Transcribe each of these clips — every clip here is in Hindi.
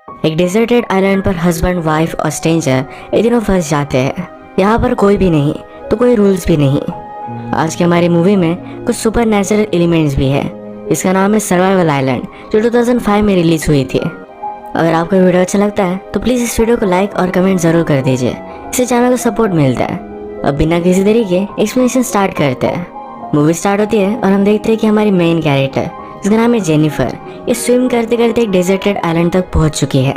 एक डिजर्टेड आइलैंड पर हस्बैंड, वाइफ और स्ट्रेंजर ये तीनों फंस जाते हैं। यहाँ पर कोई भी नहीं तो कोई रूल्स भी नहीं। आज की हमारी मूवी में कुछ सुपर नेचुरल एलिमेंट्स भी है। इसका नाम है सर्वाइवल आइलैंड, जो 2005 में रिलीज हुई थी। अगर आपको वीडियो अच्छा लगता है तो प्लीज़ इस वीडियो को लाइक और कमेंट जरूर कर दीजिए, इससे चैनल को सपोर्ट मिलता है। अब बिना किसी देरी के एक्सप्लेनेशन स्टार्ट करते हैं। मूवी स्टार्ट होती है और हम देखते हैं कि हमारी मेन कैरेक्टर, जिसका नाम है जेनिफर, ये स्विम करते करते एक डेजर्टेड आइलैंड तक पहुंच चुकी है।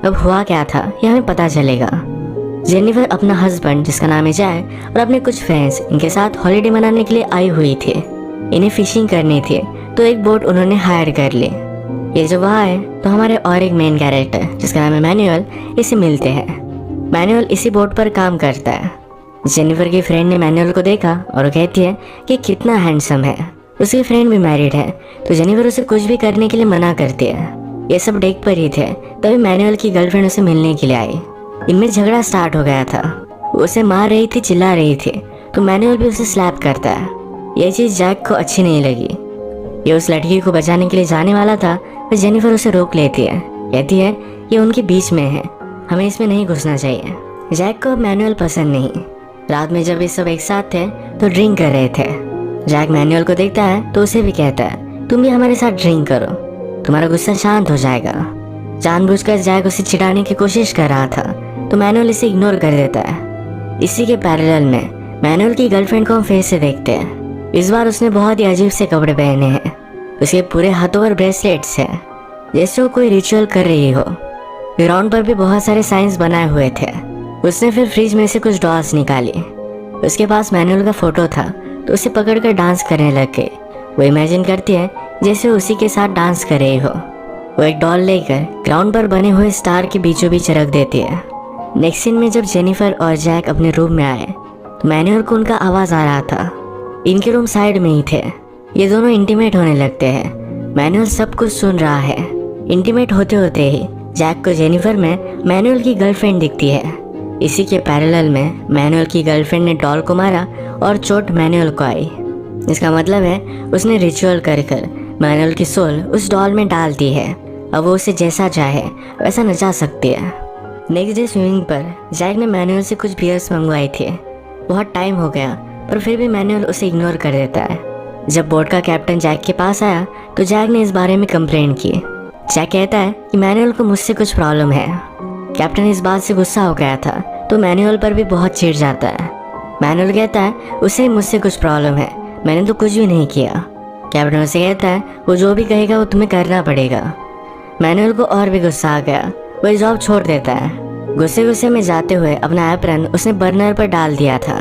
अब हुआ क्या था ये हमें पता चलेगा। जेनिफर अपना हस्बैंड, जिसका नाम है जैक, और अपने कुछ फ्रेंड्स इनके साथ हॉलीडे मनाने के लिए आई हुई थी। इन्हें फिशिंग करनी थी तो एक बोट उन्होंने हायर कर ली। ये जब वहाँ आए तो हमारे और एक मेन कैरेक्टर, जिसका नाम है मैनुअल, इसे मिलते हैं। मैनुअल इसी बोट पर काम करता है। जेनिफर की फ्रेंड ने मैनुअल को देखा और वो कहती है कि कितना हैंडसम है। उसकी फ्रेंड भी मैरिड है तो जेनिफर उसे कुछ भी करने के लिए मना करती है। ये सब डेक पर ही थे तभी मैनुअल की गर्लफ्रेंड उसे मिलने के लिए आई। इनमें झगड़ा स्टार्ट हो गया था। वो उसे मार रही थी, चिल्ला रही थी, तो मैनुअल भी उसे स्लैप करता है। यह चीज़ जैक को अच्छी नहीं लगी। ये उस लड़की को बचाने के लिए जाने वाला था पर जेनिफर उसे रोक लेती है। कहती है ये उनके बीच में है, हमें इसमें नहीं घुसना चाहिए। जैक को अब मैनुअल पसंद नहीं। रात में जब ये सब एक साथ थे तो ड्रिंक कर रहे थे। जैक मैनुअल को देखता है तो उसे भी कहता है तुम भी हमारे साथ ड्रिंक करो, तुम्हारा गुस्सा शांत हो जाएगा। जानबूझकर जैक उसे चिढ़ाने की कोशिश कर रहा था तो मैनुअल इसे इग्नोर कर देता है। इसी के पैरेलल में मैनुअल की गर्लफ्रेंड को हम फिर से देखते हैं। इस बार उसने बहुत ही अजीब से कपड़े पहने हैं। उसके पूरे हाथों पर ब्रेसलेट्स हैं, जैसे वो कोई रिचुअल कर रही हो। ग्राउंड पर भी बहुत सारे साइंस बनाए हुए थे। उसने फिर फ्रिज में से कुछ डॉल्स निकाली। उसके पास मैनुअल का फोटो था तो उसे पकड़कर डांस करने लग गई। वो इमेजिन करती है जैसे उसी के साथ डांस कर रही हो। वो एक डॉल लेकर ग्राउंड पर बने हुए स्टार के बीचों बीच रख देती है। नेक्स्ट सीन में जब जेनिफर और जैक अपने रूम में आए तो मैनुअल को उनका आवाज़ आ रहा था। इनके रूम साइड में ही थे। ये दोनों इंटीमेट होने लगते हैं। मैनुअल सब कुछ सुन रहा है। इंटीमेट होते होते ही जैक को जेनिफर में मैनुअल की गर्लफ्रेंड दिखती है। इसी के पैरेलल में मैनुअल की गर्लफ्रेंड ने डॉल को मारा और चोट मैनुअल को आई। इसका मतलब है उसने रिचुअल कर मैनुअल की सोल उस डॉल में डाल दी है। अब वो उसे जैसा चाहे वैसा नचा सकती है। नेक्स्ट डे स्विमिंग पर जैक ने मैनुअल से कुछ बियर्स मंगवाई थी। बहुत टाइम हो गया पर फिर भी मैनुअल उसे इग्नोर कर देता है। जब बोट का कैप्टन जैक के पास आया तो जैक ने इस बारे में कंप्लेंट की। जैक कहता है कि मैनुअल को मुझसे कुछ प्रॉब्लम है। कैप्टन इस बात से गुस्सा हो गया था तो मैनुअल पर भी बहुत चिढ़ जाता है। मैनुअल कहता है उसे मुझसे कुछ प्रॉब्लम है, मैंने तो कुछ भी नहीं किया। कैप्टन उसे कहता है वो जो भी कहेगा वो तुम्हें करना पड़ेगा। मैनुअल को और भी गुस्सा आ गया, वो जॉब छोड़ देता है। गुस्से गुस्से में जाते हुए अपना एप्रन उसने बर्नर पर डाल दिया था।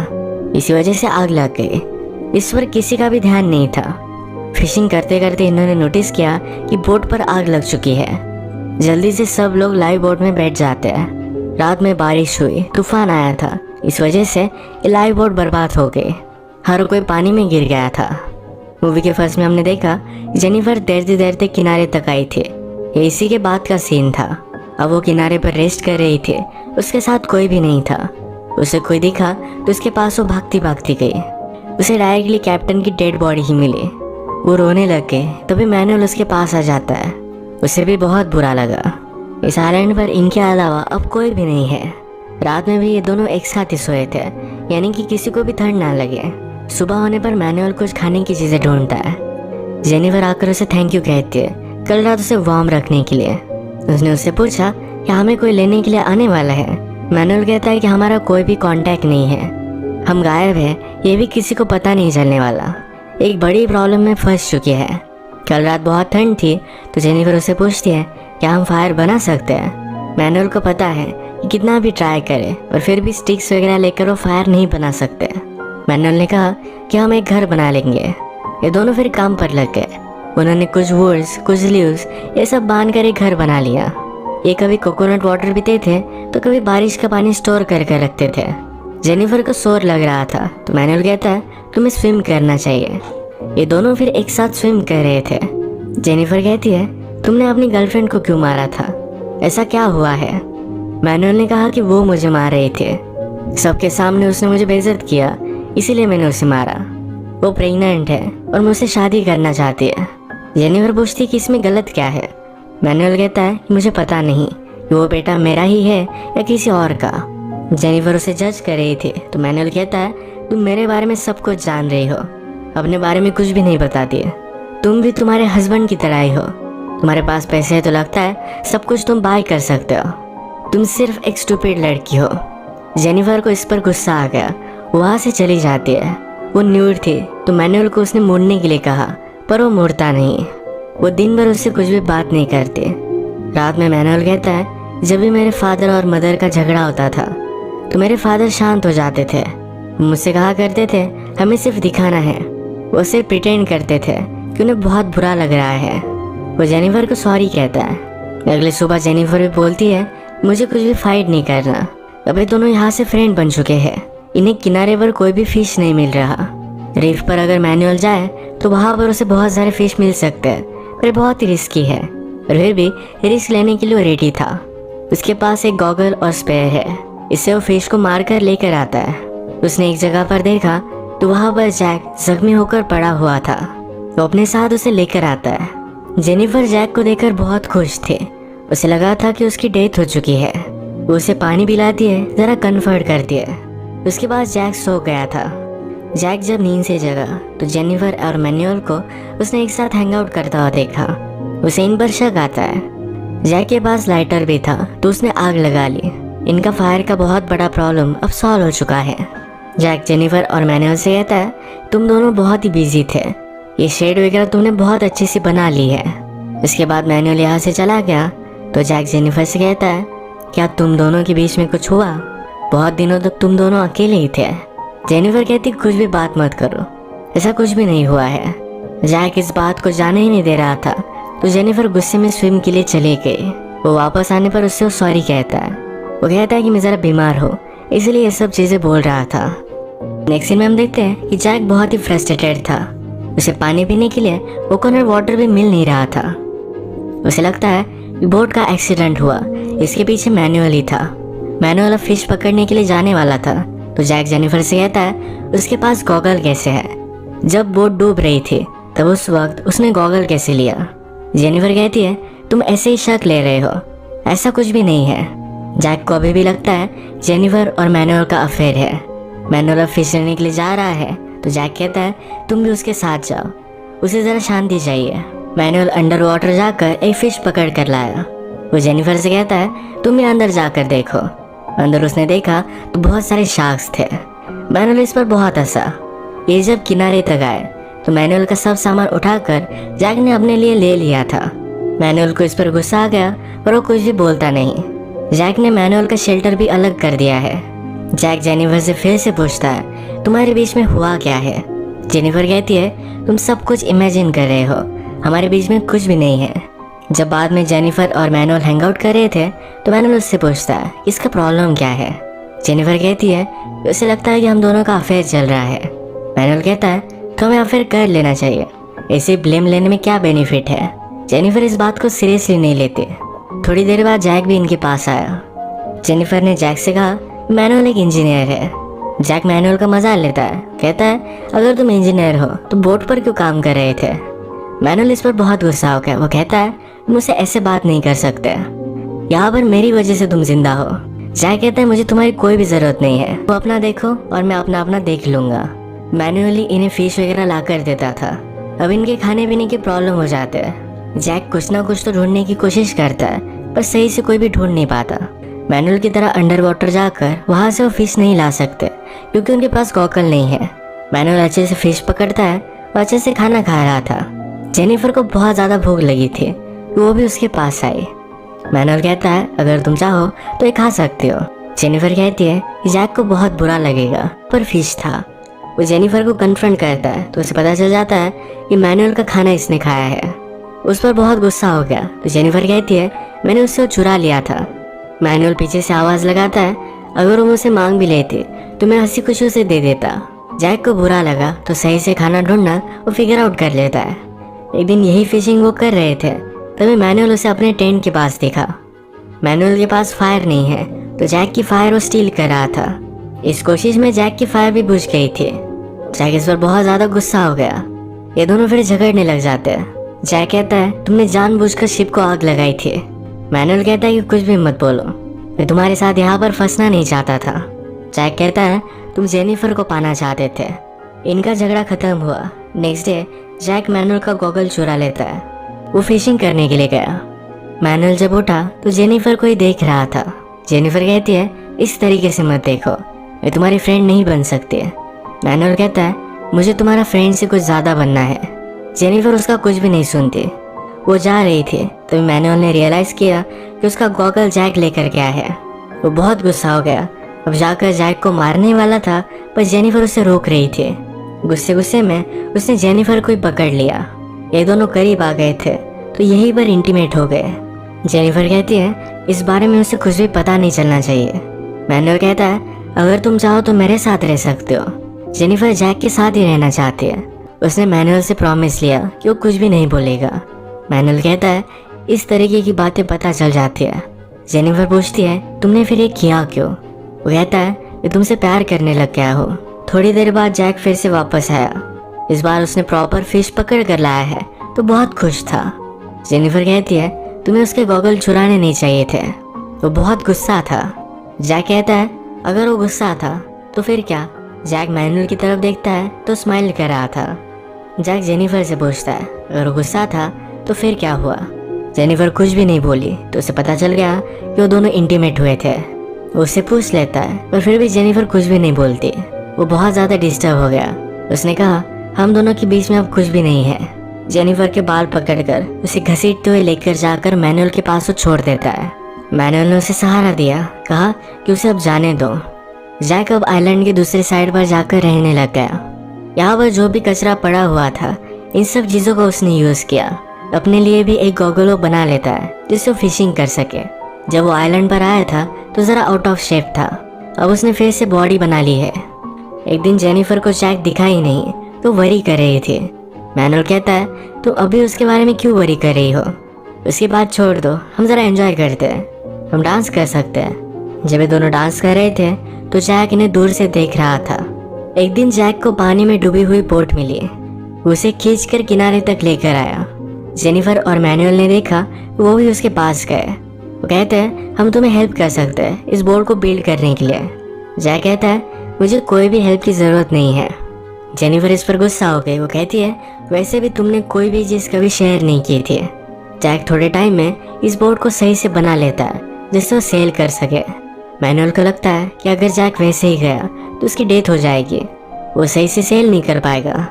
इसी वजह से आग लग गई। इस पर किसी का भी ध्यान नहीं था। फिशिंग करते करते इन्होंने नोटिस किया कि बोट पर आग लग चुकी है। जल्दी से सब लोग लाइव बोट में बैठ जाते हैं। रात में बारिश हुई, तूफान आया था, इस वजह से ये लाइव बोट बर्बाद हो गई। हर कोई पानी में गिर गया था। मूवी के फर्स्ट में हमने देखा जेनिफर तैरते तैरते किनारे तक आई थी। ये इसी के बाद का सीन था। अब वो किनारे पर रेस्ट कर रही थी। उसके साथ कोई भी नहीं था। उसे कोई दिखा तो उसके पास वो भागती भागती गई। उसे डायरेक्टली कैप्टन की डेड बॉडी ही मिली। वो रोने लग गए तभी मैनुअल उसके पास आ जाता है। उसे भी बहुत बुरा लगा। इस आइलैंड पर इनके अलावा अब कोई भी नहीं है। रात में भी ये दोनों एक साथ ही सोए थे, यानी कि किसी को भी ठंड ना लगे। सुबह होने पर मैनुअल कुछ खाने की चीज़ें ढूंढता है। जेनिफर आकर उसे थैंक यू कहती है कल रात उसे वार्म रखने के लिए। उसने उससे पूछा कि हमें कोई लेने के लिए आने वाला है। मैनुअल कहता है कि हमारा कोई भी कांटेक्ट नहीं है, हम गायब हैं, ये भी किसी को पता नहीं चलने वाला। एक बड़ी प्रॉब्लम में फंस चुकी है। कल रात बहुत ठंड थी तो जेनिफर उसे पूछती है क्या हम फायर बना सकते हैं। मैनुअल को पता है कि कितना भी ट्राई करे और फिर भी स्टिक्स वगैरह लेकर वो फायर नहीं बना सकते। मैनुअल ने कहा कि हम एक घर बना लेंगे। ये दोनों फिर काम पर लग गए। उन्होंने कुछ वुड्स, कुछ लीव्स, ये सब बांध कर एक घर बना लिया। ये कभी कोकोनट वाटर पीते थे तो कभी बारिश का पानी स्टोर करके रखते थे। जेनिफर को शोर लग रहा था तो मैनुअल कहता है तुम्हें स्विम करना चाहिए। ये दोनों फिर एक साथ स्विम कर रहे थे। जेनिफर कहती है तुमने अपनी गर्लफ्रेंड को क्यों मारा था, ऐसा क्या हुआ है। मैनुअल ने कहा कि वो मुझे मार रहे थे, सबके सामने उसने मुझे बेइज्जत किया इसीलिए मैंने उसे मारा। वो प्रेग्नेंट है और मुझसे शादी करना चाहती है। जेनिफर पूछती कि इसमें गलत क्या है। मैनुअल कहता है कि मुझे पता नहीं, कि वो बेटा मेरा ही है या किसी और का। जेनिफर उसे जज कर रही थी तो मैनुअल कहता है, तुम मेरे बारे में सब कुछ जान रही हो, अपने बारे में कुछ भी नहीं बताती है। तुम भी तुम्हारे हस्बैंड की तरह ही हो, तुम्हारे पास पैसे है तो लगता है सब कुछ तुम बाय कर सकते हो। तुम सिर्फ एक स्टूपिड लड़की हो। जेनिफर को इस पर गुस्सा आ गया, वहाँ से चली जाती है। वो न्यूड थी तो मैनुअल को उसने मुड़ने के लिए कहा, पर वो मुड़ता नहीं। वो दिन भर उससे कुछ भी बात नहीं करती। रात में मैनुअल कहता है, जब भी मेरे फादर और मदर का झगड़ा होता था तो मेरे फादर शांत हो जाते थे। मुझसे कहा करते थे हमें सिर्फ दिखाना है। वो सिर्फ प्रिटेंड करते थे कि उन्हें बहुत बुरा लग रहा है। वो जेनिफर को सॉरी कहता है। अगले सुबह जेनिफर भी बोलती है, मुझे कुछ भी फाइट नहीं करना, अबे दोनों यहाँ से फ्रेंड बन चुके हैं। इन्हें किनारे पर कोई भी फिश नहीं मिल रहा। रीफ पर अगर मैनुअल जाए तो वहाँ पर उसे बहुत सारे फिश मिल सकते हैं, पर बहुत ही रिस्की है। पर फिर भी रिस्क लेने के लिए रेडी था। उसके पास एक गॉगल और स्पेयर है, इससे वो फिश को मार कर लेकर आता है। उसने एक जगह पर देखा तो वहाँ पर जैक जख्मी होकर पड़ा हुआ था। वो अपने साथ उसे लेकर आता है। जेनिफर जैक को देखकर बहुत खुश थे। उसे लगा था कि उसकी डेथ हो चुकी है। वो उसे पानी पिलाती है, जरा कन्फर्ट करती है। उसके बाद जैक सो गया था। जैक जब नींद से जगा तो जेनिफर और मैनुअल को उसने एक साथ हैंग आउट करता हुआ देखा। उसे इन पर शक आता है। जैक के पास लाइटर भी था तो उसने आग लगा ली। इनका फायर का बहुत बड़ा प्रॉब्लम अब सॉल्व हो चुका है। जैक जेनिफर और मैनुअल से कहता है, तुम दोनों बहुत ही बिजी थे, ये शेड वगैरह तुमने बहुत अच्छी सी बना ली है। इसके बाद मैनुअल यहाँ से चला गया तो जैक जेनिफर से कहता है, क्या तुम दोनों के बीच में कुछ हुआ? बहुत दिनों तक तुम दोनों अकेले ही थे। जेनिफर कहती, कुछ भी बात मत करो, ऐसा कुछ भी नहीं हुआ है। जैक इस बात को जाने ही नहीं दे रहा था तो जेनिफर गुस्से में स्विम के लिए चली गई। वो वापस आने पर उससे सॉरी कहता है। वो कहता है कि मैं ज़रा बीमार हूँ इसलिए ये सब चीज़ें बोल रहा था। नेक्स्ट सीन में हम देखते हैं कि जैक बहुत ही फ्रस्ट्रेटेड था। उसे पानी पीने के लिए कोकोनट वाटर भी मिल नहीं रहा था। उसे लगता है कि बोट का एक्सीडेंट हुआ, इसके पीछे मैनुअल ही था। मैनुअल अब फिश पकड़ने के लिए जाने वाला था तो जैक जेनिफर से कहता है, उसके पास गॉगल कैसे है? जब बोट डूब रही थी तब उस वक्त उसने गॉगल कैसे लिया? जेनिफर कहती है, तुम ऐसे ही शक ले रहे हो, ऐसा कुछ भी नहीं है। जैक को अभी भी लगता है जेनिफर और मैनुअल का अफेयर है। मैनुअल अब फिश लेने के लिए जा रहा है तो जैक कहता है, तुम भी उसके साथ जाओ, उसे ज़रा शांति चाहिए। मैनुअल अंडर वाटर जाकर एक फिश पकड़ कर लाया। वो जेनिफर से कहता है, तुम भी अंदर जाकर देखो। अंदर उसने देखा तो बहुत सारे शार्क्स थे। मैनुअल इस पर बहुत हंसा। ये जब किनारे तक आए तो मैनुअल का सब सामान उठाकर जैक ने अपने लिए ले लिया था। मैनुअल को इस पर गुस्सा आ गया पर वो कुछ भी बोलता नहीं। जैक ने मैनुअल का शेल्टर भी अलग कर दिया है। जैक जेनिफर से फिर से पूछता है, तुम्हारे बीच में हुआ क्या है? जेनिफर कहती है, तुम सब कुछ इमेजिन कर रहे हो, हमारे बीच में कुछ भी नहीं है। जब बाद में जेनिफर और मैनुअल हैंग आउट कर रहे थे तो मैनुअल उससे पूछता है, इसका प्रॉब्लम क्या है? जेनिफर कहती है, उसे लगता है कि हम दोनों का अफेयर चल रहा है। मैनुअल कहता है, तो हमें अफेयर कर लेना चाहिए, ऐसे ब्लेम लेने में क्या बेनिफिट है? जेनिफर इस बात को सीरियसली नहीं लेती। थोड़ी देर बाद जैक भी इनके पास आया। जेनिफर ने जैक से कहा, मैनुअल एक इंजीनियर है। जैक मैनुअल का मजा लेता है, कहता है, अगर तुम इंजीनियर हो तो बोट पर क्यों काम कर रहे थे? मैनुअल इस पर बहुत गुस्सा हो गया। वो कहता है, मुझसे ऐसे बात नहीं कर सकते, यहाँ पर मेरी वजह से तुम जिंदा हो। जैक कहता है, मुझे तुम्हारी कोई भी जरूरत नहीं है, वो अपना देखो और मैं अपना अपना देख लूंगा। मैनुअली इन्हें फिश वगैरह ला कर देता था। अब इनके खाने पीने की प्रॉब्लम हो जाते हैं। जैक कुछ ना कुछ तो ढूंढने की कोशिश करता है पर सही से कोई भी ढूंढ नहीं पाता। मैनुअल की तरह अंडर वाटर जाकर वहाँ से वो फिश नहीं ला सकते क्योंकि उनके पास गॉगल नहीं है। मैनुअल अच्छे से फिश पकड़ता है और अच्छे से खाना खा रहा था। जेनिफर को बहुत ज़्यादा भूख लगी थी, वो भी उसके पास आई। मैनुअल कहता है, अगर तुम चाहो तो ये खा सकते हो। जेनिफर कहती है कि जैक को बहुत बुरा लगेगा पर फिश था। वो जेनिफर को कन्फ्रंट करता है तो उसे पता चल जाता है कि मैनुअल का खाना इसने खाया है। उस पर बहुत गुस्सा हो गया तो जेनिफर कहती है, मैंने उससे वो चुरा लिया था। मैनुअल पीछे से आवाज़ लगाता है, अगर वो मुझसे मांग भी लेते तो मैं हंसी खुशी उसे दे देता। जैक को बुरा लगा तो सही से खाना ढूंढना वो फिगर आउट कर लेता है। एक दिन यही फिशिंग वो कर रहे थे तभी मैनुअल उसे अपने टेंट के पास देखा। मैनुअल के पास फायर नहीं है तो जैक की फायर वो स्टील कर रहा था। इस कोशिश में जैक की फायर भी बुझ गई थी। जैक इस पर बहुत ज़्यादा गुस्सा हो गया। ये दोनों फिर झगड़ने लग जाते हैं। जैक कहता है, तुमने जानबूझकर शिप को आग लगाई थी। मैनुअल कहता है कि कुछ भी मत बोलो, मैं तुम्हारे साथ यहाँ पर फंसना नहीं चाहता था। जैक कहता है तुम जेनिफर को पाना चाहते थे। इनका झगड़ा खत्म हुआ। नेक्स्ट डे जैक मैनुअल का गॉगल चुरा लेता है। वो फिशिंग करने के लिए गया। मैनुअल जब उठा तो जेनिफर को ही देख रहा था। जेनिफर कहती है इस तरीके से मत देखो, मैं तुम्हारी फ्रेंड नहीं बन सकती। मैनुअल कहता है मुझे तुम्हारा फ्रेंड से कुछ ज़्यादा बनना है। जेनिफर उसका कुछ भी नहीं सुनती। वो जा रही थी तभी मैनुअल ने रियलाइज़ किया कि उसका गॉगल जैक लेकर गया है। वो बहुत गुस्सा हो गया। अब जाकर जैक को मारने वाला था, पर जेनिफर उसे रोक रही थी। गुस्से गुस्से में उसने जेनिफर को ही पकड़ लिया। ये दोनों करीब आ गए थे तो यहीं पर इंटीमेट हो गए। जेनिफर कहती है इस बारे में उसे कुछ भी पता नहीं चलना चाहिए। मैनुअल कहता है अगर तुम चाहो तो मेरे साथ रह सकते हो। जेनिफर जैक के साथ ही रहना चाहती है। उसने मैनुअल से प्रॉमिस लिया कि वो कुछ भी नहीं बोलेगा। मैनुअल कहता है इस तरीके की बातें पता चल जाती है। जेनिफर पूछती है तुमने फिर ये किया क्यों? वो कहता है कि तुमसे प्यार करने लग गया हो। थोड़ी देर बाद जैक फिर से वापस आया। इस बार उसने प्रॉपर फिश पकड़ कर लाया है तो बहुत खुश था। जेनिफर कहती है तुम्हें उसके गॉगल चुराने नहीं चाहिए थे। वो बहुत गुस्सा था। जैक कहता है अगर वो गुस्सा था तो फिर क्या? जैक मैनुअल की तरफ देखता है तो स्माइल कर रहा था। जैक जेनिफर से पूछता है अगर वो गुस्सा था तो फिर क्या हुआ? जेनिफर कुछ भी नहीं बोली तो उसे पता चल गया कि वो दोनों इंटीमेट हुए थे। वो उससे पूछ लेता है पर फिर भी जेनिफर कुछ भी नहीं बोलती। वो बहुत ज़्यादा डिस्टर्ब हो गया। उसने कहा हम दोनों के बीच में अब कुछ भी नहीं है। जेनिफर के बाल पकड़कर उसे घसीटते हुए लेकर जाकर मैनुअल के पास वो छोड़ देता है। मैनुअल ने उसे सहारा दिया, कहा कि उसे अब जाने दो। जैक अब आइलैंड के दूसरे साइड पर जाकर रहने लग गया। यहाँ पर जो भी कचरा पड़ा हुआ था इन सब चीज़ों का उसने यूज़ किया। अपने लिए भी एक गॉगल वो बना लेता है जिससे वो फिशिंग कर सके। जब वो आइलैंड पर आया था तो ज़रा आउट ऑफ शेप था। अब उसने फिर से बॉडी बना ली है। एक दिन जेनिफर को जैक दिखा ही नहीं तो वरी कर रही थी। मैनुअल कहता है तो अभी उसके बारे में क्यों वरी कर रही हो? उसकी बात छोड़ दो, हम ज़रा एंजॉय करते हैं, हम डांस कर सकते हैं। जब ये दोनों डांस कर रहे थे तो जैक इन्हें दूर से देख रहा था। एक दिन जैक को पानी में डूबी हुई बोट मिली। उसे खींचकर किनारे तक लेकर आया। जेनिफर और मैनुअल ने देखा वो भी उसके पास गए। वो कहते हैं हम तुम्हें हेल्प कर सकते हैं इस बोट को बिल्ड करने के लिए। जैक कहता है मुझे कोई भी हेल्प की ज़रूरत नहीं है। जेनिफर इस पर गुस्सा हो गई। वो कहती है वैसे भी तुमने कोई भी चीज़ कभी शेयर नहीं की थी। जैक थोड़े टाइम में इस बोट को सही से बना लेता है जिससे वो सेल कर सके। मैनुअल को लगता है कि अगर जैक वैसे ही गया तो उसकी डेथ हो जाएगी, वो सही से सेल नहीं कर पाएगा।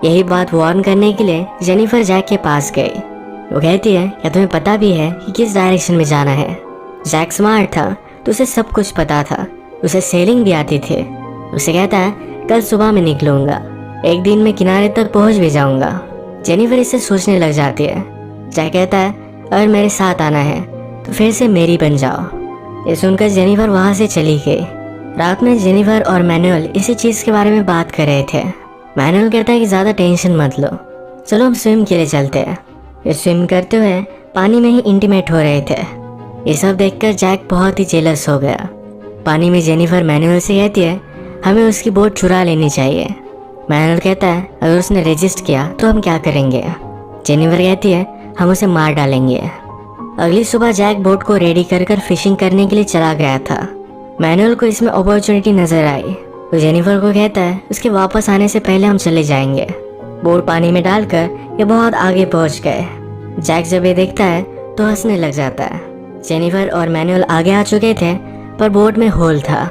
यही बात वार्न करने के लिए जेनिफर जैक के पास गई। वो कहती है क्या तुम्हें पता भी है कि किस डायरेक्शन में जाना है? जैक स्मार्ट था तो उसे सब कुछ पता था। उसे सेलिंग भी आती थी। उसे कहता है कल सुबह में निकलूंगा, एक दिन में किनारे तक पहुंच भी जाऊंगा। जेनिफर इससे सोचने लग जाती है। जैक कहता है अगर मेरे साथ आना है तो फिर से मेरी बन जाओ। ये सुनकर जेनिफर वहाँ से चली गई। रात में जेनिफर और मैनुअल इसी चीज़ के बारे में बात कर रहे थे। मैनुअल कहता है कि ज़्यादा टेंशन मत लो, चलो हम स्विम के लिए चलते हैं। ये स्विम करते हुए पानी में ही इंटीमेट हो रहे थे। ये सब देखकर जैक बहुत ही जेलस हो गया। पानी में जेनिफर मैनुअल से कहती है हमें उसकी बोट चुरा लेनी चाहिए। मैनुअल कहता है अगर उसने रजिस्ट किया तो हम क्या करेंगे? जेनिफर कहती है हम उसे मार डालेंगे। अगली सुबह जैक बोट को रेडी कर फिशिंग करने के लिए चला गया था। मैनुअल को इसमें अपॉर्चुनिटी नजर आई तो जेनिफर को कहता है उसके वापस आने से पहले हम चले जाएंगे। बोट पानी में डालकर ये बहुत आगे पहुंच गए। जैक जब ये देखता है तो हंसने लग जाता है। जेनिफर और मैनुअल आगे आ चुके थे पर बोट में होल था।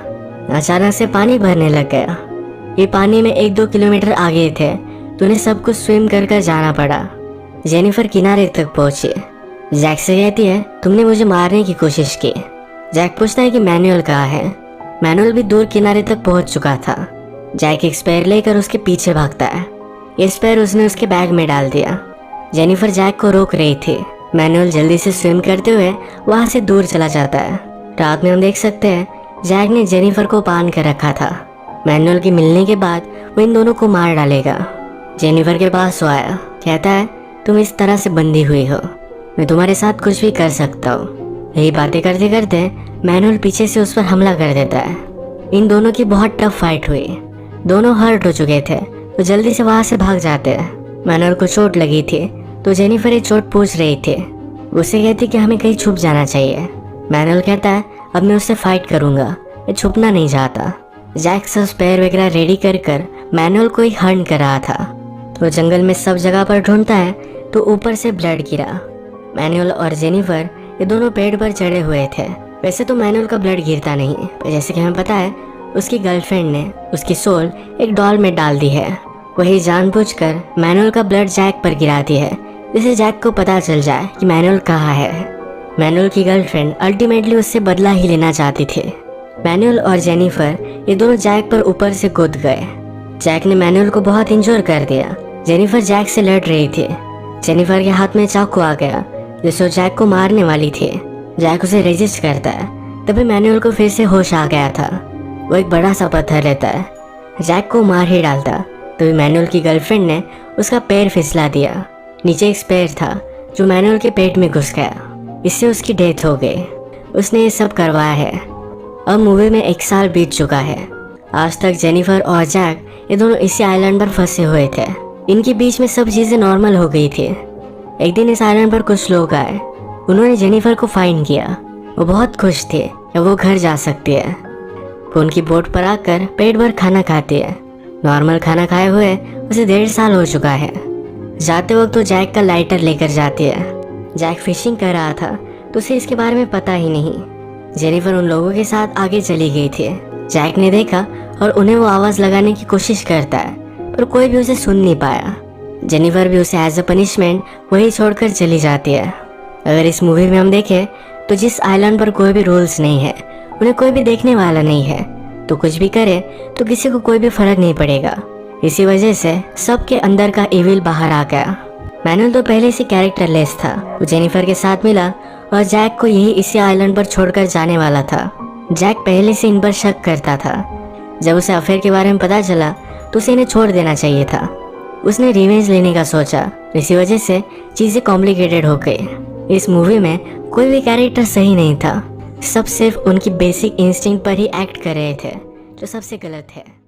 अचानक से पानी भरने लग गया। ये पानी में 1-2 किलोमीटर आगे थे तो उन्हें सब कुछ स्विम कर जाना पड़ा। जेनिफर किनारे तक पहुंची। जैक से कहती है तुमने मुझे मारने की कोशिश की। जैक पूछता है कि मैनुअल कहाँ है? मैनुअल भी दूर किनारे तक पहुंच चुका था। जैक एक स्पेयर लेकर उसके पीछे भागता है। ये स्पेयर उसने उसके बैग में डाल दिया। जेनिफर जैक को रोक रही थी। मैनुअल जल्दी से स्विम करते हुए वहाँ से दूर चला जाता है। रात में हम देख सकते हैं जैक ने जेनिफर को बांध कर रखा था। मैनुअल के मिलने के बाद वो इन दोनों को मार डालेगा। जेनिफर के पास वो आया, कहता है तुम इस तरह से बंधी हुई हो, मैं तुम्हारे साथ कुछ भी कर सकता हूँ। यही बातें करते करते मैनुअल पीछे से उस पर हमला कर देता है। इन दोनों की बहुत टफ फाइट हुई। दोनों हर्ट हो चुके थे तो जल्दी से वहाँ से भाग जाते हैं। मैनुअल को चोट लगी थी तो जेनिफर ये चोट पूछ रही थी। उसे कहती कि हमें कहीं छुप जाना चाहिए। मैनुअल कहता है अब मैं उससे फाइट करूंगा, मैं छुपना नहीं चाहता। जैक सब स्पेयर वगैरह रेडी कर मैनुअल को ही हर्न कर रहा था। तो जंगल में सब जगह पर ढूंढता है तो ऊपर से ब्लड गिरा। मैनुअल और जेनिफर ये दोनों पेड़ पर चढ़े हुए थे। वैसे तो मैनुअल का ब्लड गिरता नहीं, पर जैसे कि हमें पता है उसकी गर्लफ्रेंड ने उसकी सोल एक डॉल में डाल दी है। वही जानबूझकर मैनुअल का ब्लड जैक पर गिराती है, जिससे जैक को पता चल जाए कि मैनुअल कहाँ है। मैनुअल की गर्लफ्रेंड अल्टीमेटली उससे बदला ही लेना चाहती थी। मैनुअल और जेनिफर ये दोनों जैक पर ऊपर से कूद गए। जैक ने मैनुअल को बहुत इंजोर कर दिया। जेनिफर जैक से लड़ रही थी। जेनिफर के हाथ में चाकू आ गया, जिससे वो जैक को मारने वाली थी। जैक उसे रेजिस्ट करता है, तभी मैनुअल को फिर से होश आ गया था। वो एक बड़ा सा पत्थर लेता है, जैक को मार ही डालता। तभी मैनुअल की गर्लफ्रेंड ने उसका पैर फिसला दिया। नीचे एक स्पेयर था जो मैनुअल के पेट में घुस गया, इससे उसकी डेथ हो गई। उसने ये सब करवाया है। अब मूवी में 1 साल बीत चुका है। आज तक जेनिफर और जैक ये दोनों इसी आइलैंड पर फंसे हुए थे। इनके बीच में सब चीज़ें नॉर्मल हो गई थी। एक दिन इस आइलैंड पर कुछ लोग आए। उन्होंने जेनिफर को फाइंड किया। वो बहुत खुश थे कि वो घर जा सकती है। वो उनकी बोट पर आकर पेट भर खाना खाती है। नॉर्मल खाना खाए हुए उसे 1.5 साल हो चुका है। जाते वक्त तो जैक का लाइटर लेकर जाती है। जैक फिशिंग कर रहा था तो उसे इसके बारे में पता ही नहीं। जेनिफर उन लोगों के साथ आगे चली गई थी। जैक ने देखा और उन्हें वो आवाज़ लगाने की कोशिश करता है, पर कोई भी उसे सुन नहीं पाया। जेनिफर भी उसे एज अ पनिशमेंट वही छोड़कर चली जाती है। अगर इस मूवी में हम देखें तो जिस आइलैंड पर कोई भी रूल्स नहीं है, उन्हें कोई भी देखने वाला नहीं है, तो कुछ भी करे तो किसी को कोई भी फर्क नहीं पड़ेगा। इसी वजह से सबके अंदर का इविल बाहर आ गया। मैनुअल तो पहले से कैरेक्टरलेस था। वो जेनिफर के साथ मिला और जैक को यही इसी आइलैंड पर छोड़कर जाने वाला था। जैक पहले से इन पर शक करता था। जब उसे अफेयर के बारे में पता चला तो उसे इन्हें छोड़ देना चाहिए था। उसने रिवेंज लेने का सोचा, इसी वजह से चीज़ें कॉम्प्लिकेटेड हो गई। इस मूवी में कोई भी कैरेक्टर सही नहीं था। सब सिर्फ उनकी बेसिक इंस्टिंक्ट पर ही एक्ट कर रहे थे, जो सबसे गलत है।